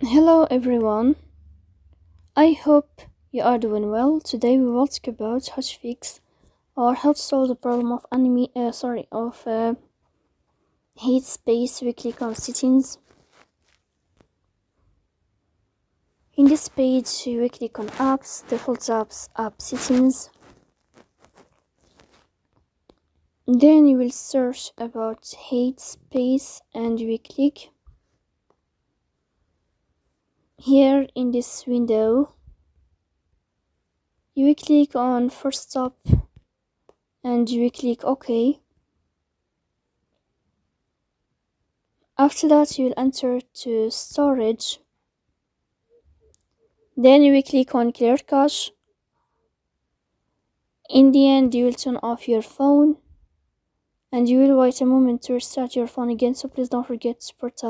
Hello everyone. I hope you are doing well. Today we will talk about how to fix or how to solve the problem of Headspace. We click on settings. In this page we click on apps, default apps, app settings. Then you will search about Headspace and we click here in this window. You will click on first stop and you will click OK. After that you will enter to storage. Then you will click on clear cache. In the end you will turn off your phone and you will wait a moment to restart your phone again, so please don't forget to support us.